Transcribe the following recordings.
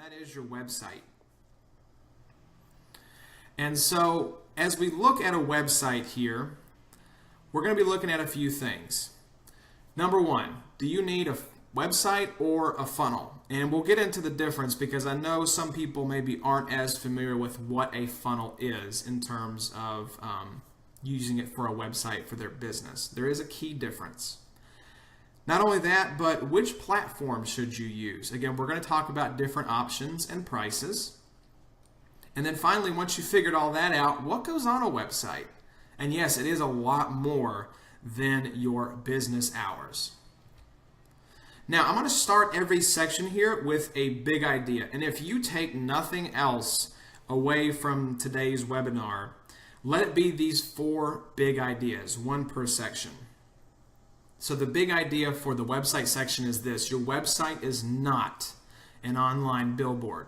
that is your website. And so as we look at a website here, we're going to be looking at a few things. Number one, do you need a website or a funnel? And we'll get into the difference because I know some people maybe aren't as familiar with what a funnel is in terms of using it for a website for their business. There is a key difference. Not only that, but which platform should you use? Again, we're going to talk about different options and prices. And then finally, once you figured all that out, what goes on a website? And yes, it is a lot more than your business hours. Now, I'm going to start every section here with a big idea. And if you take nothing else away from today's webinar, let it be these 4 big ideas, one per section. So the big idea for the website section is this: your website is not an online billboard.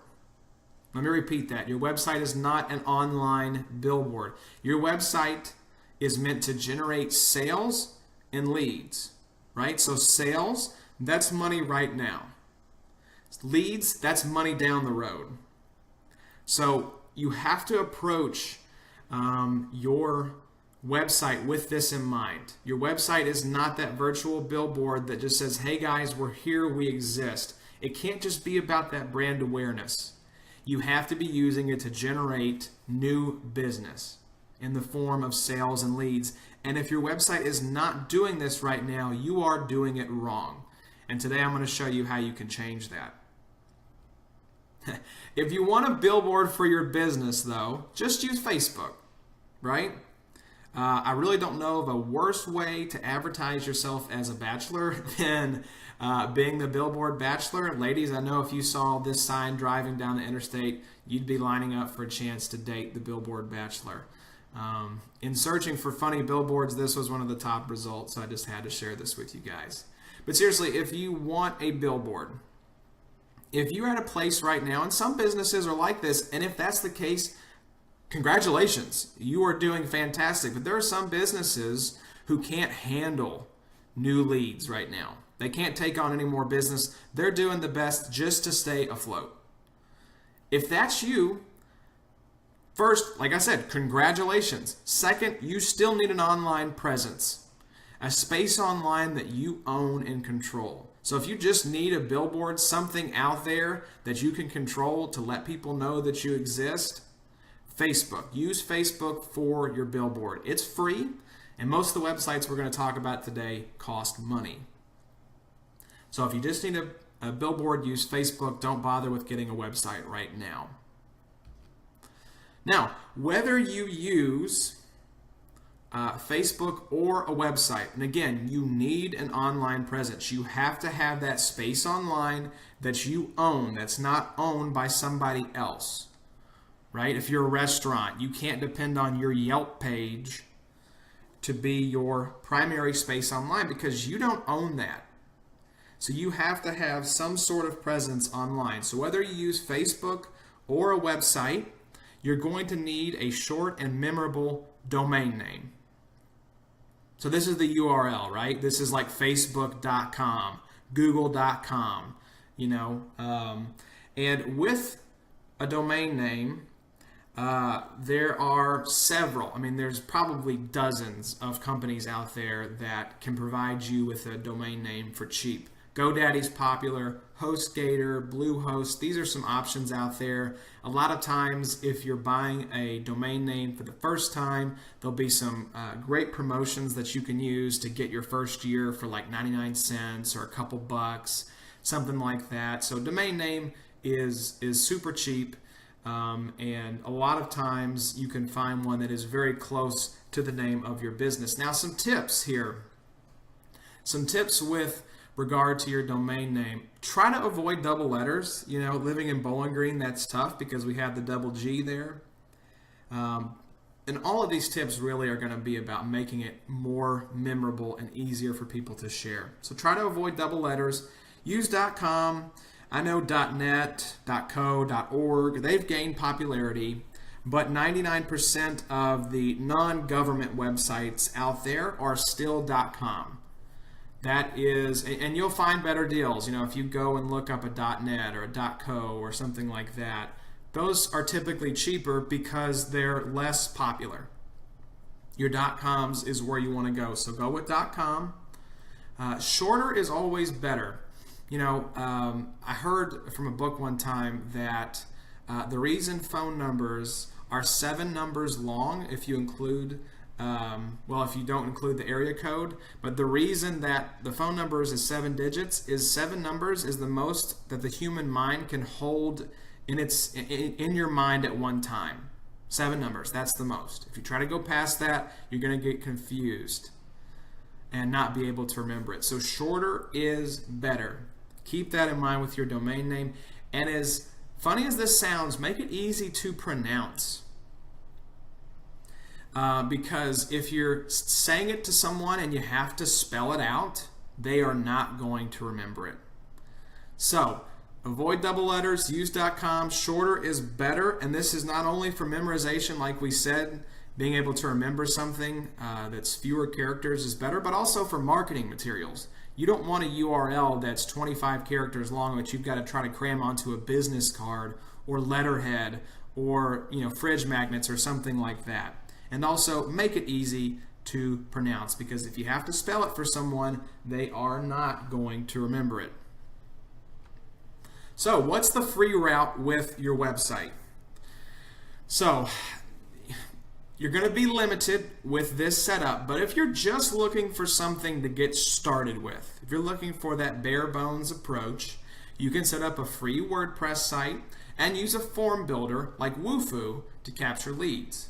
Let me repeat that. Your website is not an online billboard. Your website is meant to generate sales and leads, right? So sales, that's money right now. Leads, that's money down the road. So you have to approach your website with this in mind. Your website is not that virtual billboard that just says, hey guys, we're here, we exist. It can't just be about that brand awareness. You have to be using it to generate new business in the form of sales and leads. And if your website is not doing this right now, you are doing it wrong. And today I'm going to show you how you can change that. If you want a billboard for your business, though, just use Facebook, right? I really don't know of a worse way to advertise yourself as a bachelor than being the billboard bachelor. Ladies, I know if you saw this sign driving down the interstate, you'd be lining up for a chance to date the billboard bachelor. In searching for funny billboards, this was one of the top results, so I just had to share this with you guys. But seriously, if you want a billboard, if you're at a place right now, and some businesses are like this, and if that's the case, congratulations, you are doing fantastic. But there are some businesses who can't handle new leads right now. They can't take on any more business. They're doing the best just to stay afloat. If that's you, first, like I said, congratulations. Second, you still need an online presence, a space online that you own and control. So if you just need a billboard, something out there that you can control to let people know that you exist, Facebook. Use Facebook for your billboard. It's free, and most of the websites we're going to talk about today cost money. So if you just need a billboard, use Facebook. Don't bother with getting a website right now. Now, whether you use Facebook or a website, and again, you need an online presence. You have to have that space online that you own, that's not owned by somebody else. Right? If you're a restaurant, you can't depend on your Yelp page to be your primary space online because you don't own that. So you have to have some sort of presence online. So whether you use Facebook or a website, you're going to need a short and memorable domain name. So this is the URL, right? This is like facebook.com, google.com, and with a domain name, there are several. There's probably dozens of companies out there that can provide you with a domain name for cheap. GoDaddy's popular, HostGator, Bluehost, these are some options out there. A lot of times, if you're buying a domain name for the first time, there'll be some great promotions that you can use to get your first year for like 99 cents or a couple bucks, something like that. So domain name is super cheap. And a lot of times you can find one that is very close to the name of your business. Now, some tips here. Some tips with regard to your domain name. Try to avoid double letters. Living in Bowling Green, that's tough because we have the double G there. And all of these tips really are going to be about making it more memorable and easier for people to share. So try to avoid double letters. Use .com. I know .net, .co, .org, they've gained popularity, but 99% of the non-government websites out there are still .com. that is, and you'll find better deals. If you go and look up a .net or a .co or something like that, those are typically cheaper because they're less popular. Your .coms is where you want to go, so go with .com. Shorter is always better. I heard from a book one time that the reason phone numbers are 7 numbers long, if you include, if you don't include the area code, but the reason that the phone numbers is 7 digits is 7 numbers is the most that the human mind can hold in your mind at one time. 7 numbers, that's the most. If you try to go past that, you're going to get confused and not be able to remember it. So shorter is better. Keep that in mind with your domain name. And as funny as this sounds, make it easy to pronounce. Because if you're saying it to someone and you have to spell it out, they are not going to remember it. So avoid double letters, use .com. Shorter is better, and this is not only for memorization, like we said, being able to remember something that's fewer characters is better, but also for marketing materials. You don't want a URL that's 25 characters long that you've got to try to cram onto a business card or letterhead or fridge magnets or something like that. And also make it easy to pronounce, because if you have to spell it for someone, they are not going to remember it. So what's the free route with your website? So you're going to be limited with this setup, but if you're just looking for something to get started with, if you're looking for that bare bones approach, you can set up a free WordPress site and use a form builder like Wufoo to capture leads.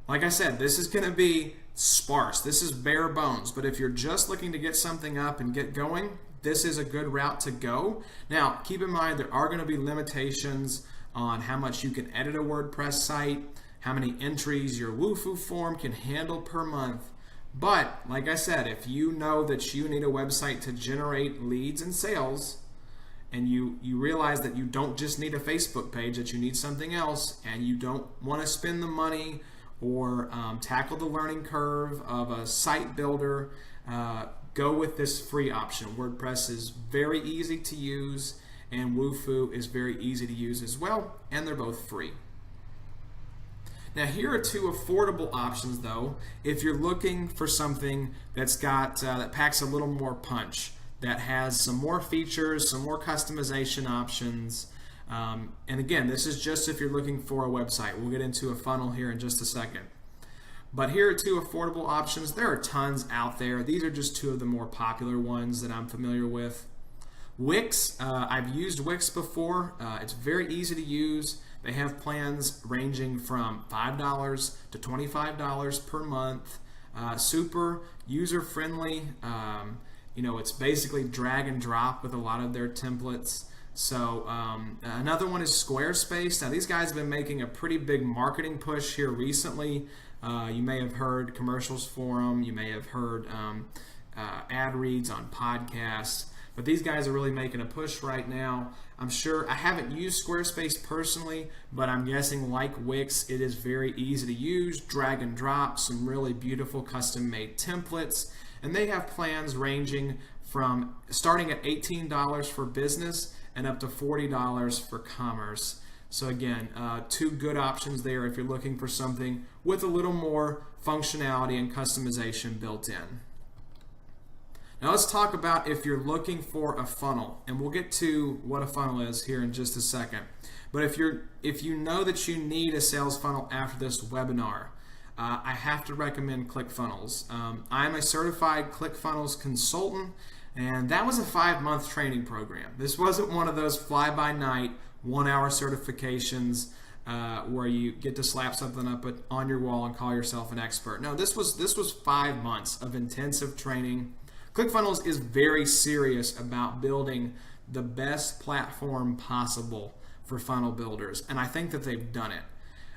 Like I said, this is going to be sparse. This is bare bones, but if you're just looking to get something up and get going, this is a good route to go. Now, keep in mind there are going to be limitations on how much you can edit a WordPress site, how many entries your Wufoo form can handle per month. But, like I said, if you know that you need a website to generate leads and sales, and you realize that you don't just need a Facebook page, that you need something else, and you don't want to spend the money or tackle the learning curve of a site builder, go with this free option. WordPress is very easy to use, and Wufoo is very easy to use as well, and they're both free. Now here are 2 affordable options though, if you're looking for something that's got that packs a little more punch, that has some more features, some more customization options. And again, this is just if you're looking for a website. We'll get into a funnel here in just a second. But here are 2 affordable options. There are tons out there. These are just 2 of the more popular ones that I'm familiar with. Wix, I've used Wix before. It's very easy to use. They have plans ranging from $5 to $25 per month. Super user-friendly. It's basically drag and drop with a lot of their templates. So another one is Squarespace. Now these guys have been making a pretty big marketing push here recently. You may have heard commercials for them. You may have heard ad reads on podcasts. But these guys are really making a push right now. I'm sure, I haven't used Squarespace personally, but I'm guessing like Wix, it is very easy to use, drag and drop, some really beautiful custom-made templates. And they have plans ranging from starting at $18 for business and up to $40 for commerce. So again, 2 good options there if you're looking for something with a little more functionality and customization built in. Now let's talk about if you're looking for a funnel, and we'll get to what a funnel is here in just a second. But if you know that you need a sales funnel after this webinar, I have to recommend ClickFunnels. I'm a certified ClickFunnels consultant, and that was a 5-month training program. This wasn't one of those fly-by-night 1-hour certifications where you get to slap something up on your wall and call yourself an expert. No, this was 5 months of intensive training. ClickFunnels is very serious about building the best platform possible for funnel builders, and I think that they've done it.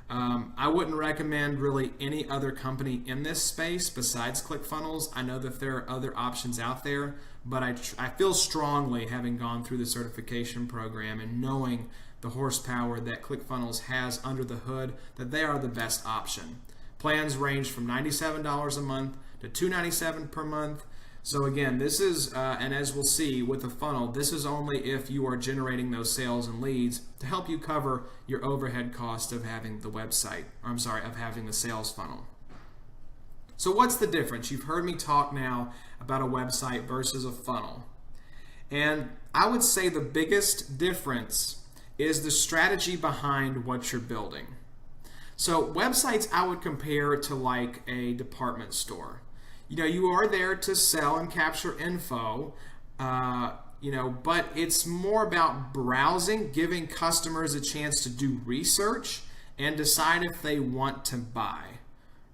I wouldn't recommend really any other company in this space besides ClickFunnels. I know that there are other options out there, but I feel strongly, having gone through the certification program and knowing the horsepower that ClickFunnels has under the hood, that they are the best option. Plans range from $97 a month to $297 per month. So again, this is, and as we'll see with the funnel, this is only if you are generating those sales and leads to help you cover your overhead cost of having the website, or I'm sorry, of having the sales funnel. So what's the difference? You've heard me talk now about a website versus a funnel. And I would say the biggest difference is the strategy behind what you're building. So websites I would compare to like a department store. You are there to sell and capture info, but it's more about browsing, giving customers a chance to do research and decide if they want to buy,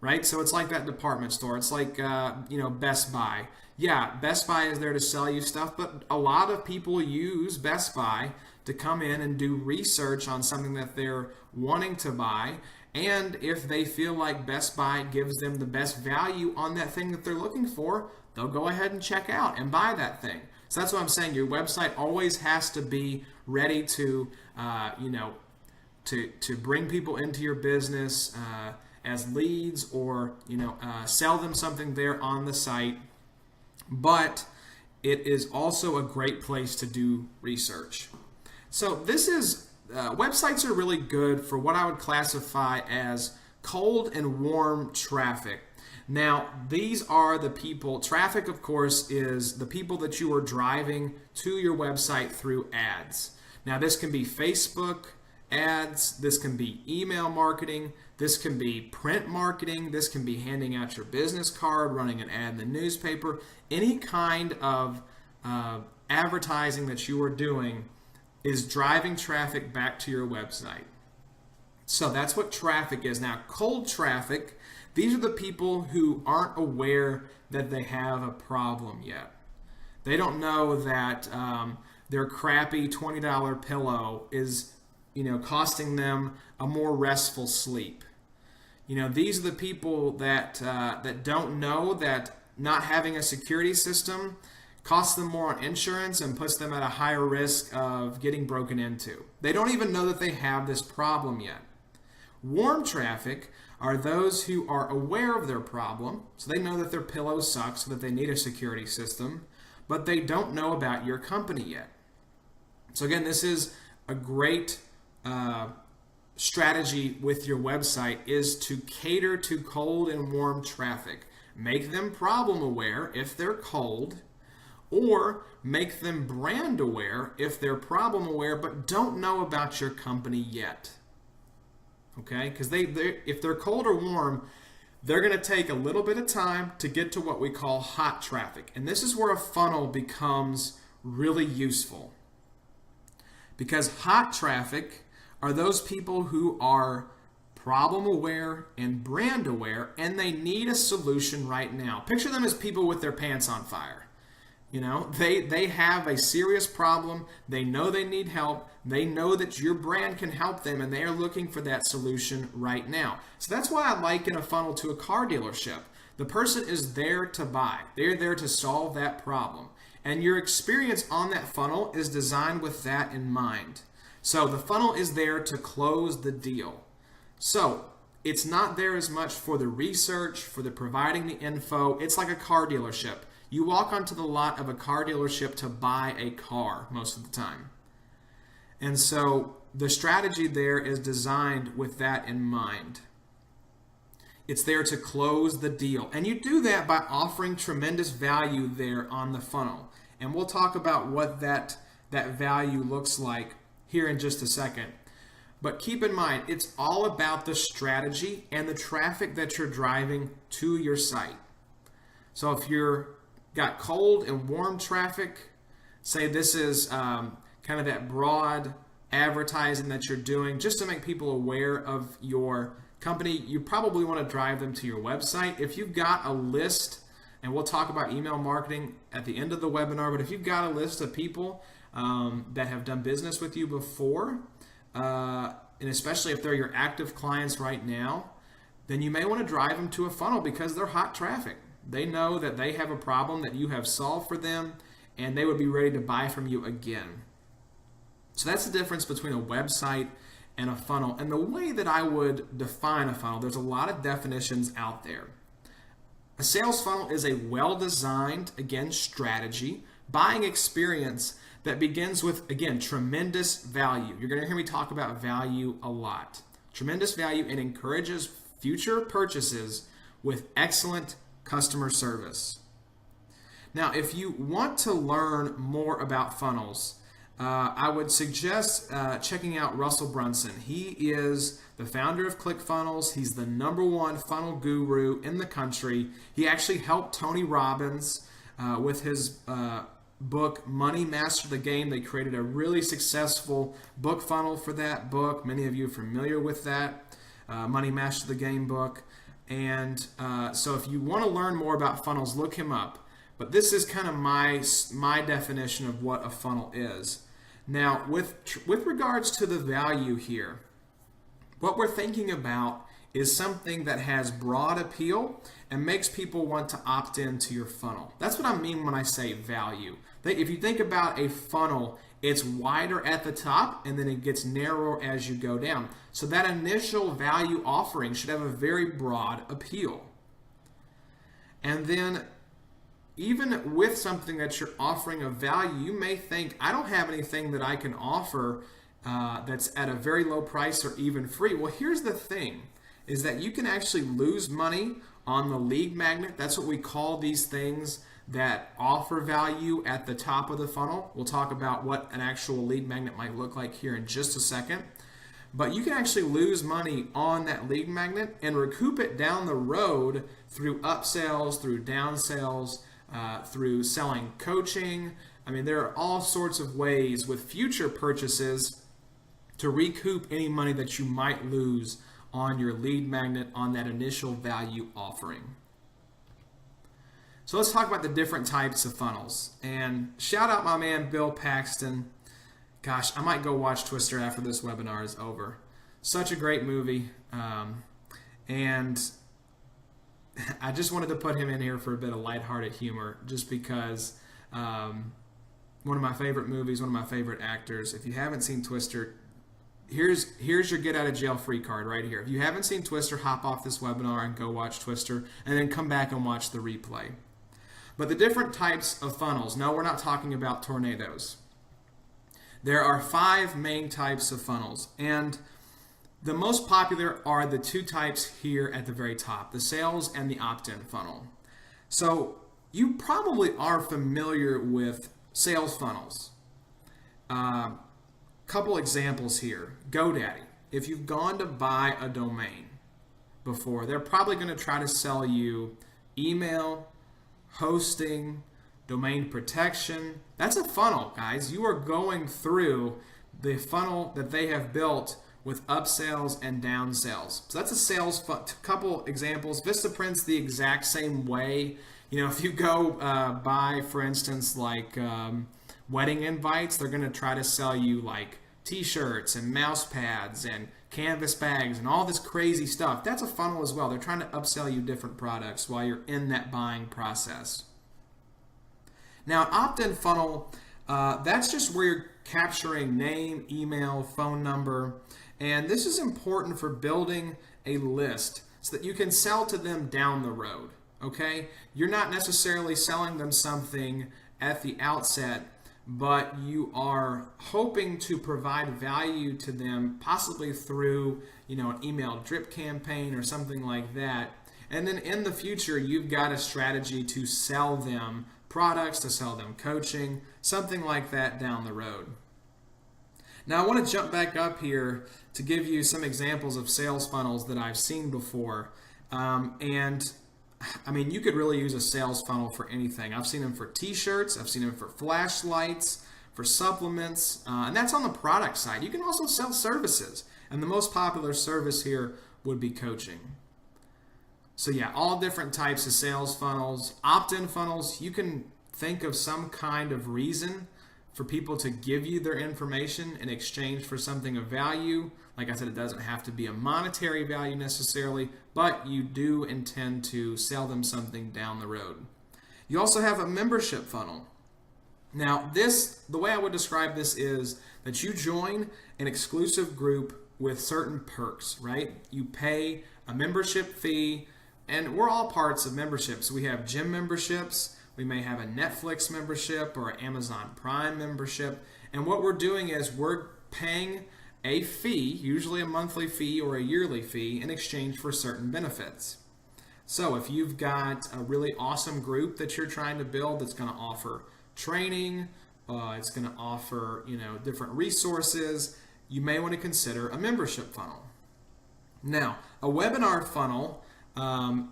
right? So it's like that department store. It's like, Best Buy. Yeah, Best Buy is there to sell you stuff, but a lot of people use Best Buy to come in and do research on something that they're wanting to buy. And if they feel like Best Buy gives them the best value on that thing that they're looking for, they'll go ahead and check out and buy that thing. So that's what I'm saying. Your website always has to be ready to, to bring people into your business as leads, or sell them something there on the site. But it is also a great place to do research. So this is websites are really good for what I would classify as cold and warm traffic. Now, these are the people, traffic, of course, is the people that you are driving to your website through ads. Now, this can be Facebook ads, this can be email marketing, this can be print marketing, this can be handing out your business card, running an ad in the newspaper, any kind of advertising that you are doing is driving traffic back to your website. So that's what traffic is. Now, cold traffic, these are the people who aren't aware that they have a problem yet. They don't know that their crappy $20 pillow is, costing them a more restful sleep. These are the people that don't know that not having a security system costs them more on insurance and puts them at a higher risk of getting broken into. They don't even know that they have this problem yet. Warm traffic are those who are aware of their problem, so they know that their pillow sucks, so that they need a security system, but they don't know about your company yet. So again, this is a great strategy with your website, is to cater to cold and warm traffic. Make them problem aware if they're cold, or make them brand aware if they're problem aware but don't know about your company yet. Okay? Because if they're cold or warm, they're going to take a little bit of time to get to what we call hot traffic. And this is where a funnel becomes really useful. Because hot traffic are those people who are problem aware and brand aware, and they need a solution right now. Picture them as people with their pants on fire. They have a serious problem. They know they need help. They know that your brand can help them, and they are looking for that solution right now. So that's why I liken a funnel to a car dealership. The person is there to buy. They're there to solve that problem. And your experience on that funnel is designed with that in mind. So the funnel is there to close the deal. So it's not there as much for the research, for the providing the info. It's like a car dealership. You walk onto the lot of a car dealership to buy a car most of the time. And so the strategy there is designed with that in mind. It's there to close the deal. And you do that by offering tremendous value there on the funnel. And we'll talk about what that value looks like here in just a second. But keep in mind, it's all about the strategy and the traffic that you're driving to your site. So if you're got cold and warm traffic, say this is kind of that broad advertising that you're doing just to make people aware of your company, you probably want to drive them to your website. If you've got a list, and we'll talk about email marketing at the end of the webinar, but if you've got a list of people that have done business with you before, and especially if they're your active clients right now, then you may want to drive them to a funnel because they're hot traffic. They know that they have a problem that you have solved for them, and they would be ready to buy from you again. So that's the difference between a website and a funnel. And the way that I would define a funnel, there's a lot of definitions out there. A sales funnel is a well-designed, again, strategy, buying experience that begins with, again, tremendous value. You're going to hear me talk about value a lot. Tremendous value, and encourages future purchases with excellent customer service. Now, if you want to learn more about funnels, I would suggest checking out Russell Brunson. He is the founder of ClickFunnels. He's the #1 funnel guru in the country. He actually helped Tony Robbins with his book, Money Master the Game. They created a really successful book funnel for that book. Many of you are familiar with that, Money Master the Game book. And so if you want to learn more about funnels, look him up. But this is kind of my definition of what a funnel is. Now, with regards to the value here, what we're thinking about is something that has broad appeal and makes people want to opt into your funnel. That's what I mean when I say value. If you think about a funnel, it's wider at the top and then it gets narrower as you go down. So that initial value offering should have a very broad appeal. And then even with something that you're offering of value, you may think, I don't have anything that I can offer that's at a very low price or even free. Well, here's the thing, is that you can actually lose money on the lead magnet. That's what we call these things that offer value at the top of the funnel. We'll talk about what an actual lead magnet might look like here in just a second. But you can actually lose money on that lead magnet and recoup it down the road through upsells, through downsells, through selling coaching. I mean, there are all sorts of ways with future purchases to recoup any money that you might lose on your lead magnet on that initial value offering. So let's talk about the different types of funnels. And shout out my man Bill Paxton. Gosh, I might go watch Twister after this webinar is over. Such a great movie. And I just wanted to put him in here for a bit of lighthearted humor, just because one of my favorite movies, one of my favorite actors. If you haven't seen Twister, here's your get out of jail free card right here. If you haven't seen Twister, hop off this webinar and go watch Twister, and then come back and watch the replay. But the different types of funnels. No, we're not talking about tornadoes. There are 5 main types of funnels, and the most popular are the 2 types here at the very top, the sales and the opt-in funnel. So you probably are familiar with sales funnels. Couple examples here. GoDaddy. If you've gone to buy a domain before, they're probably going to try to sell you email, hosting, domain protection. That's a funnel, guys. You are going through the funnel that they have built with upsells and downsells. So that's a sales couple examples. Vistaprint's the exact same way. You know, if you go buy, for instance, like wedding invites, they're going to try to sell you like t-shirts and mouse pads and canvas bags and all this crazy stuff. That's a funnel as well. They're trying to upsell you different products while you're in that buying process. Now, an opt-in funnel, that's just where you're capturing name, email, phone number, and this is important for building a list so that you can sell to them down the road, okay? You're not necessarily selling them something at the outset, but you are hoping to provide value to them, possibly through, an email drip campaign or something like that. And then in the future, you've got a strategy to sell them products, to sell them coaching, something like that down the road. Now, I want to jump back up here to give you some examples of sales funnels that I've seen before. And I mean, you could really use a sales funnel for anything. I've seen them for t-shirts, I've seen them for flashlights, for supplements, and that's on the product side. You can also sell services, and the most popular service here would be coaching. So yeah, all different types of sales funnels. Opt-in funnels, you can think of some kind of reason for people to give you their information in exchange for something of value. Like I said, it doesn't have to be a monetary value necessarily, but you do intend to sell them something down the road. You also have a membership funnel. Now, the way I would describe this is that you join an exclusive group with certain perks, right? You pay a membership fee And we're all parts of memberships. We have gym memberships. We may have a Netflix membership or an Amazon Prime membership. And what we're doing is we're paying a fee, usually a monthly fee or a yearly fee, in exchange for certain benefits. So if you've got a really awesome group that you're trying to build that's going to offer training, it's going to offer different resources, you may want to consider a membership funnel. Now, a webinar funnel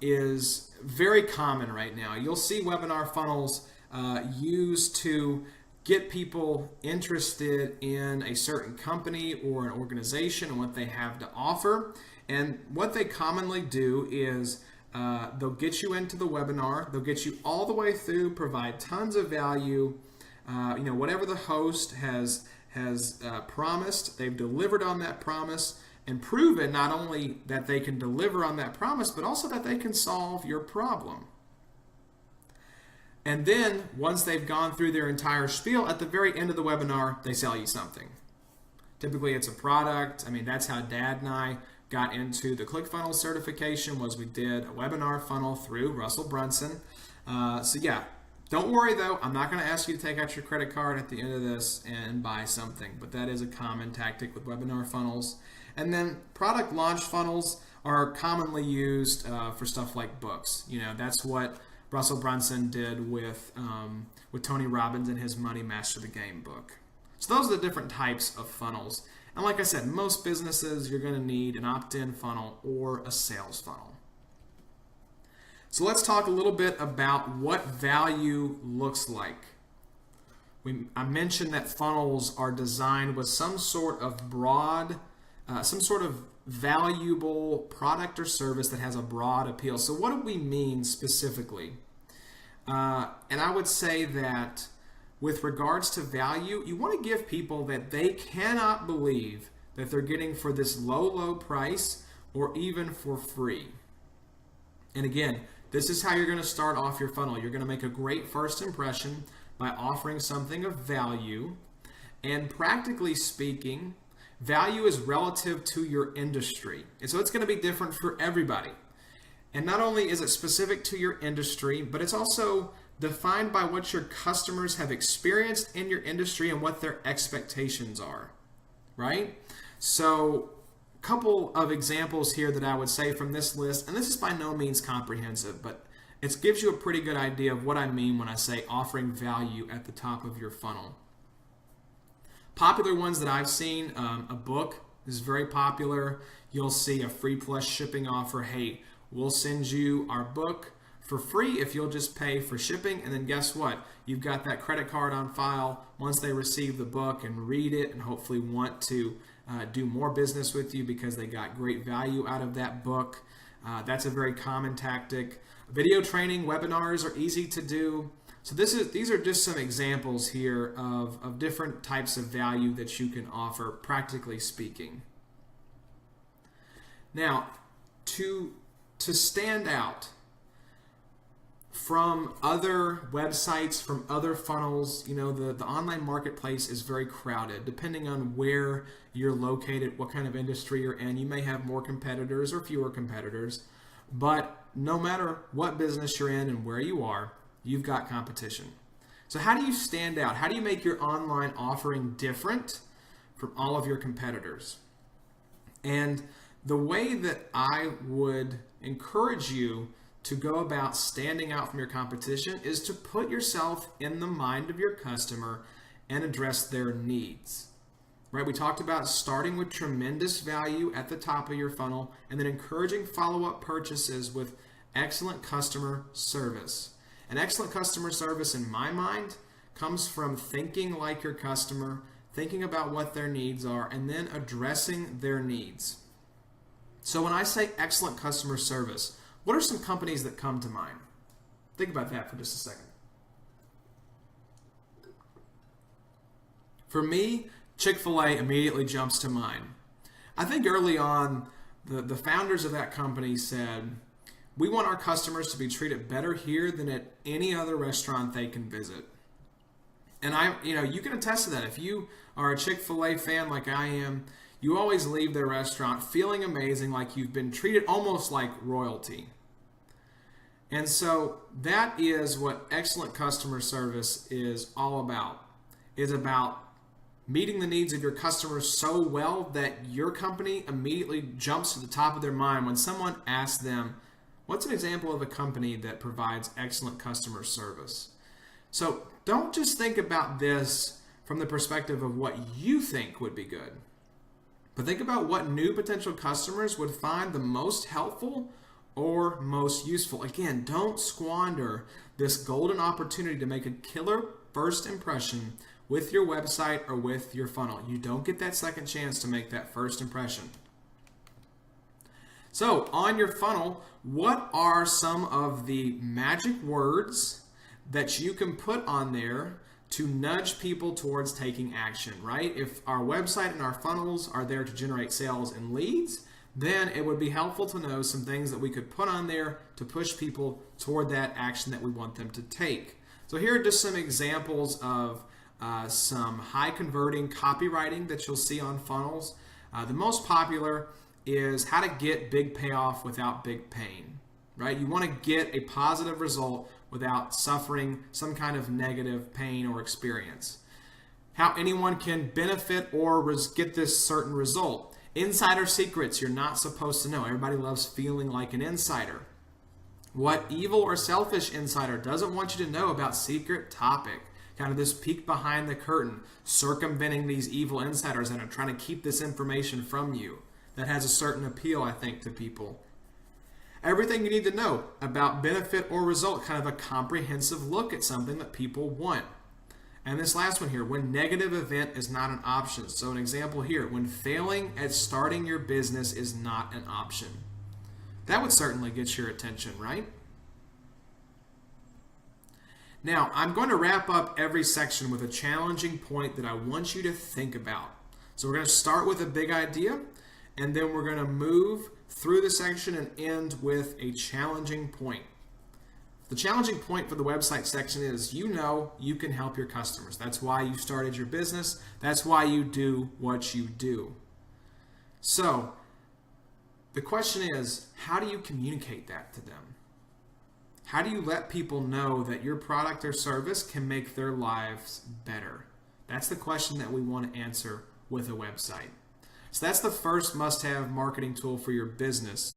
is very common right now. You'll see webinar funnels used to get people interested in a certain company or an organization and what they have to offer. And what they commonly do is they'll get you into the webinar, they'll get you all the way through, provide tons of value. Whatever the host has promised, they've delivered on that promise and proven not only that they can deliver on that promise, but also that they can solve your problem. And then once they've gone through their entire spiel, at the very end of the webinar, they sell you something. Typically it's a product. I mean, that's how Dad and I got into the ClickFunnels certification, was we did a webinar funnel through Russell Brunson. So yeah, don't worry though, I'm not going to ask you to take out your credit card at the end of this and buy something, but that is a common tactic with webinar funnels. And then product launch funnels are commonly used for stuff like books. That's what Russell Brunson did with Tony Robbins and his Money Master the Game book. So those are the different types of funnels. And like I said, most businesses, you're going to need an opt-in funnel or a sales funnel. So let's talk a little bit about what value looks like. I mentioned that funnels are designed with some sort of valuable product or service that has a broad appeal. So what do we mean specifically? And I would say that with regards to value, you want to give people that they cannot believe that they're getting for this low price or even for free. And again, this is how you're going to start off your funnel. You're going to make a great first impression by offering something of value. And practically speaking, value is relative to your industry. And so it's going to be different for everybody. And not only is it specific to your industry, but it's also defined by what your customers have experienced in your industry and what their expectations are, right? So a couple of examples here that I would say from this list, and this is by no means comprehensive, but it gives you a pretty good idea of what I mean when I say offering value at the top of your funnel. Popular ones that I've seen, a book is very popular. You'll see a free plus shipping offer. Hey, we'll send you our book for free if you'll just pay for shipping. And then guess what? You've got that credit card on file once they receive the book and read it and hopefully want to do more business with you because they got great value out of that book. That's a very common tactic. Video training webinars are easy to do. So these are just some examples here of different types of value that you can offer, practically speaking. Now, to stand out from other websites, from other funnels, the online marketplace is very crowded. Depending on where you're located, what kind of industry you're in, you may have more competitors or fewer competitors. But no matter what business you're in and where you are, you've got competition. So how do you stand out? How do you make your online offering different from all of your competitors? And the way that I would encourage you to go about standing out from your competition is to put yourself in the mind of your customer and address their needs. Right? We talked about starting with tremendous value at the top of your funnel and then encouraging follow-up purchases with excellent customer service. And excellent customer service, in my mind, comes from thinking like your customer, thinking about what their needs are, and then addressing their needs. So when I say excellent customer service, what are some companies that come to mind? Think about that for just a second. For me, Chick-fil-A immediately jumps to mind. I think early on, the founders of that company said, we want our customers to be treated better here than at any other restaurant they can visit. And you can attest to that. If you are a Chick-fil-A fan like I am, you always leave their restaurant feeling amazing, like you've been treated almost like royalty. And so that is what excellent customer service is all about. It's about meeting the needs of your customers so well that your company immediately jumps to the top of their mind when someone asks them, what's an example of a company that provides excellent customer service? So don't just think about this from the perspective of what you think would be good, but think about what new potential customers would find the most helpful or most useful. Again, don't squander this golden opportunity to make a killer first impression with your website or with your funnel. You don't get that second chance to make that first impression. So on your funnel, what are some of the magic words that you can put on there to nudge people towards taking action, right? If our website and our funnels are there to generate sales and leads, then it would be helpful to know some things that we could put on there to push people toward that action that we want them to take. So here are just some examples of some high converting copywriting that you'll see on funnels. The most popular is how to get big payoff without big pain, right? You want to get a positive result without suffering some kind of negative pain or experience. How anyone can benefit or get this certain result. Insider secrets you're not supposed to know. Everybody loves feeling like an insider. What evil or selfish insider doesn't want you to know about secret topic? Kind of this peek behind the curtain, circumventing these evil insiders that are trying to keep this information from you. That has a certain appeal, I think, to people. Everything you need to know about benefit or result, kind of a comprehensive look at something that people want. And this last one here, when negative event is not an option. So an example here, when failing at starting your business is not an option. That would certainly get your attention, right? Now, I'm going to wrap up every section with a challenging point that I want you to think about. So we're going to start with a big idea, and then we're going to move through the section and end with a challenging point. The challenging point for the website section is you know you can help your customers. That's why you started your business. That's why you do what you do. So the question is, how do you communicate that to them? How do you let people know that your product or service can make their lives better? That's the question that we want to answer with a website. So that's the first must-have marketing tool for your business.